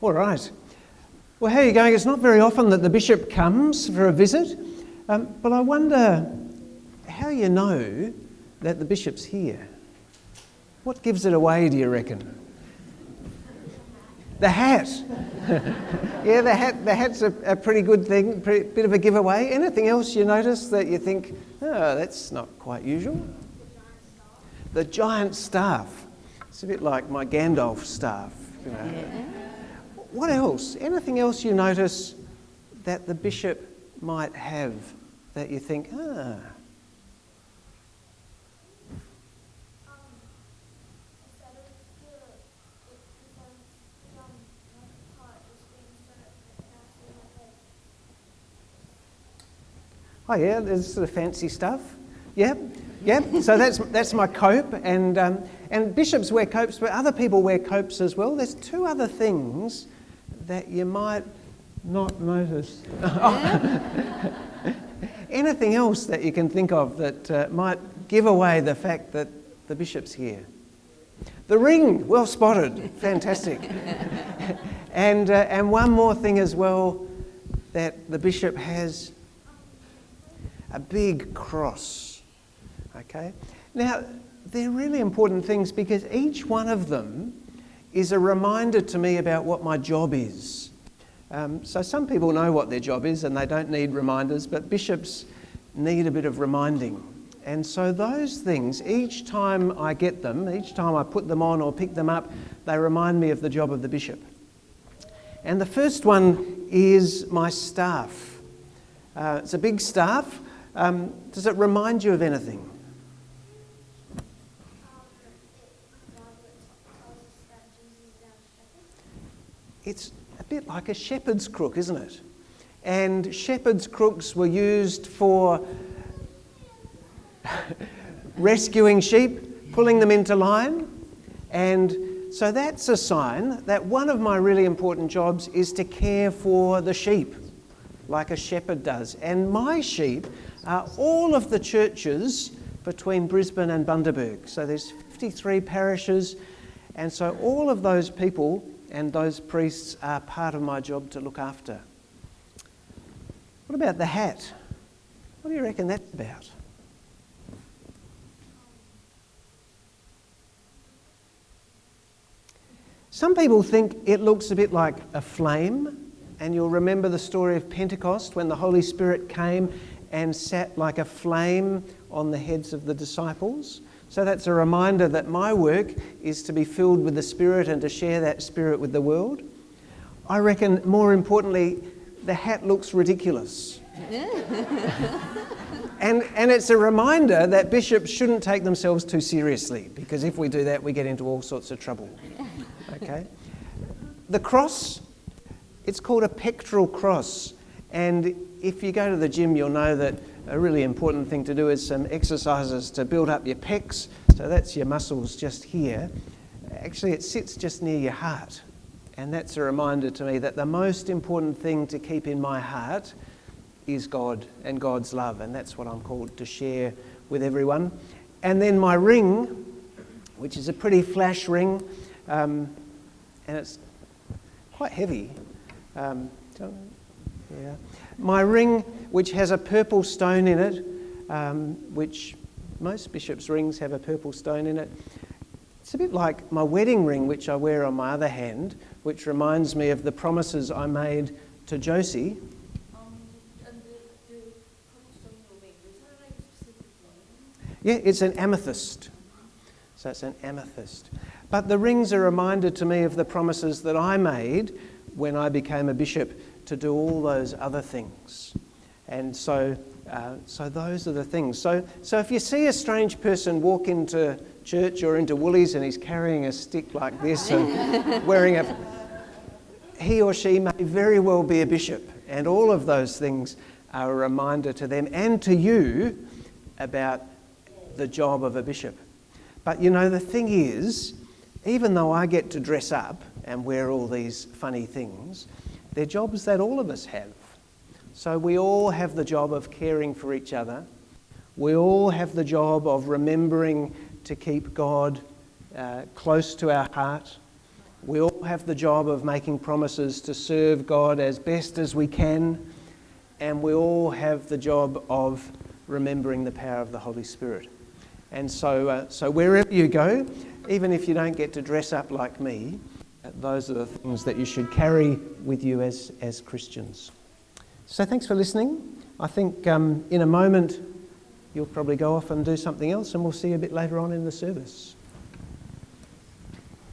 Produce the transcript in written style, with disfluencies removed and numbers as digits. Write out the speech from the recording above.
All right. Well, how are you going? It's not very often that the bishop comes for a visit, but I wonder how you know that the bishop's here. What gives it away, do you reckon? The hat. Yeah, the hat's a pretty good thing, bit of a giveaway. Anything else you notice that you think, oh, that's not quite usual? The giant staff. It's a bit like my Gandalf staff, you know. Yeah. What else? Anything else you notice that the bishop might have that you think, ah? Oh yeah, there's sort of fancy stuff. Yeah. So that's my cope, and bishops wear copes, but other people wear copes as well. There's two other things that you might not notice. Anything else that you can think of that might give away the fact that the bishop's here? The ring, well spotted, fantastic. And one more thing as well, that the bishop has a big cross. Okay? Now, they're really important things because each one of them is a reminder to me about what my job is. So some people know what their job is and they don't need reminders, but bishops need a bit of reminding. And so those things, each time I get them, each time I put them on or pick them up, they remind me of the job of the bishop. And the first one is my staff. It's a big staff. Does it remind you of anything? It's a bit like a shepherd's crook, isn't it? And shepherd's crooks were used for rescuing sheep, pulling them into line. And so that's a sign that one of my really important jobs is to care for the sheep, like a shepherd does. And my sheep are all of the churches between Brisbane and Bundaberg. So there's 53 parishes, and so all of those people and those priests are part of my job to look after. What about the hat? What do you reckon that's about? Some people think it looks a bit like a flame, and you'll remember the story of Pentecost when the Holy Spirit came and sat like a flame on the heads of the disciples. So that's a reminder that my work is to be filled with the Spirit and to share that Spirit with the world. I reckon, more importantly, the hat looks ridiculous. And it's a reminder that bishops shouldn't take themselves too seriously, because if we do that, we get into all sorts of trouble. Okay? The cross, it's called a pectoral cross. And if you go to the gym, you'll know that a really important thing to do is some exercises to build up your pecs. So that's your muscles just here. Actually, it sits just near your heart. And that's a reminder to me that the most important thing to keep in my heart is God and God's love. And that's what I'm called to share with everyone. And then my ring, which is a pretty flash ring, and it's quite heavy. Yeah. My ring, which has a purple stone in it, which most bishops' rings have a purple stone in it. It's a bit like my wedding ring, which I wear on my other hand, which reminds me of the promises I made to Josie. Yeah, it's an amethyst. So it's an amethyst. But the ring's a reminder to me of the promises that I made when I became a bishop to do all those other things. And so those are the things. So if you see a strange person walk into church or into Woolies and he's carrying a stick like this and wearing he or she may very well be a bishop. And all of those things are a reminder to them and to you about the job of a bishop. But you know, the thing is, even though I get to dress up and wear all these funny things, they're jobs that all of us have. So we all have the job of caring for each other. We all have the job of remembering to keep God close to our heart. We all have the job of making promises to serve God as best as we can, and we all have the job of remembering the power of the Holy Spirit. And so wherever you go, even if you don't get to dress up like me, those are the things that you should carry with you as Christians. So thanks for listening. I think in a moment you'll probably go off and do something else, and we'll see you a bit later on in the service.